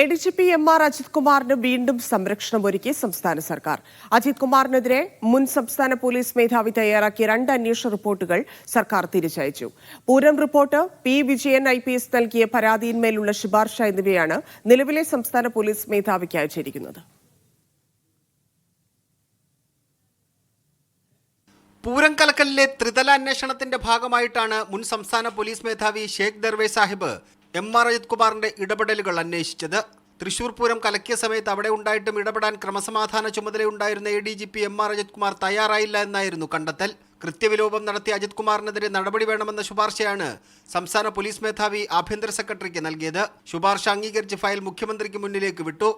ADGP MR Ajith കുമാറിന് വീണ്ടും സംരക്ഷണമൊരുക്കി സംസ്ഥാന സർക്കാർ. അജിത് കുമാറിനെതിരെ മുൻ സംസ്ഥാന പോലീസ് മേധാവി തയ്യാറാക്കിയ 2 അന്വേഷണ റിപ്പോർട്ടുകൾ സർക്കാർ തിരിച്ചയച്ചു. Pooram report, P Vijayan IPS നൽകിയ പരാതിയിന്മേലുള്ള ശുപാർശ എന്നിവയാണ് നിലവിലെ സംസ്ഥാന പോലീസ് മേധാവിക്ക് അയച്ചിരിക്കുന്നത്. പൂരം കലക്കലിലെ ത്രിതല അന്വേഷണത്തിന്റെ ഭാഗമായിട്ടാണ് മുൻ സംസ്ഥാന പോലീസ് മേധാവി ഷേഖ് ദർവേ സാഹിബ് MR അജിത് കുമാറിന്റെ ഇടപെടലുകൾ അന്വേഷിച്ചത്. തൃശൂർ പൂരം കലക്കിയ സമയത്ത് അവിടെ ഉണ്ടായിട്ടും ഇടപെടാൻ ക്രമസമാധാന ചുമതലയുണ്ടായിരുന്ന ADGP MR അജിത് കുമാർ തയ്യാറായില്ല എന്നായിരുന്നു കണ്ടെത്തൽ. കൃത്യവിലോപം നടത്തിയ അജിത് കുമാറിനെതിരെ നടപടി വേണമെന്ന ശുപാർശയാണ് സംസ്ഥാന പോലീസ് മേധാവി ആഭ്യന്തര സെക്രട്ടറിക്ക് നൽകിയത്. ശുപാർശ അംഗീകരിച്ച് ഫയൽ മുഖ്യമന്ത്രിക്ക് മുന്നിലേക്ക് വിട്ടു.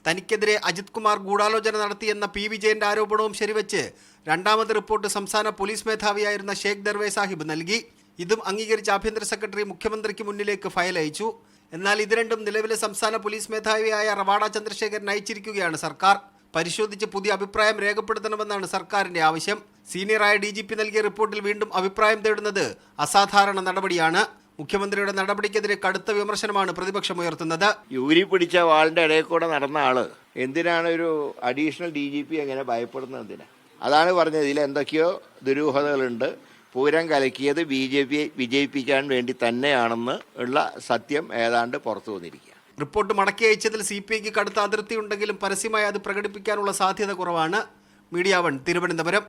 തനിക്കെതിരെ അജിത് കുമാർ ഗൂഢാലോചന നടത്തിയെന്ന പി വിജയന്റെ ആരോപണവും ശരിവെച്ച് രണ്ടാമത് റിപ്പോർട്ട് സംസ്ഥാന പോലീസ് മേധാവിയായിരുന്ന ഷേഖ് ദർവേ സാഹിബ് നൽകി. ഇതും അംഗീകരിച്ച ആഭ്യന്തര സെക്രട്ടറി മുഖ്യമന്ത്രിക്ക് മുന്നിലേക്ക് ഫയൽ അയച്ചു. എന്നാൽ ഇത് രണ്ടും നിലവിലെ സംസ്ഥാന പോലീസ് മേധാവിയായ റവാഡ ചന്ദ്രശേഖരൻ അയച്ചിരിക്കുകയാണ് സർക്കാർ. പരിശോധിച്ച് പുതിയ അഭിപ്രായം രേഖപ്പെടുത്തണമെന്നാണ് സർക്കാരിന്റെ ആവശ്യം. സീനിയറായ DGP നൽകിയ റിപ്പോർട്ടിൽ വീണ്ടും അഭിപ്രായം തേടുന്നത് അസാധാരണ നടപടിയാണ്. മുഖ്യമന്ത്രിയുടെ നടപടിക്കെതിരെ കടുത്ത വിമർശനമാണ് പ്രതിപക്ഷം ഉയർത്തുന്നത്. യൂരി പിടിച്ച വാളിന്റെ ഇടയിൽ കൂടെ നടന്ന ആള് എന്തിനാണ് ഒരു അഡീഷണൽ DGP എങ്ങനെ ഭയപ്പെടുന്നതിന്? അതാണ് പറഞ്ഞത്. ഇതിൽ എന്തൊക്കെയോ ദുരൂഹതകളുണ്ട്. പൂരം കലക്കിയത് BJP വിജയിപ്പിക്കാൻ വേണ്ടി തന്നെയാണെന്ന് ഉള്ള സത്യം ഏതാണ്ട് പുറത്തു വന്നിരിക്കുക. റിപ്പോർട്ട് മടക്കി അയച്ചതിൽ CPIക്ക് കടുത്ത അതിർത്തിയുണ്ടെങ്കിലും പരസ്യമായി അത് പ്രകടിപ്പിക്കാനുള്ള സാധ്യത കുറവാണ്. മീഡിയ 1 തിരുവനന്തപുരം.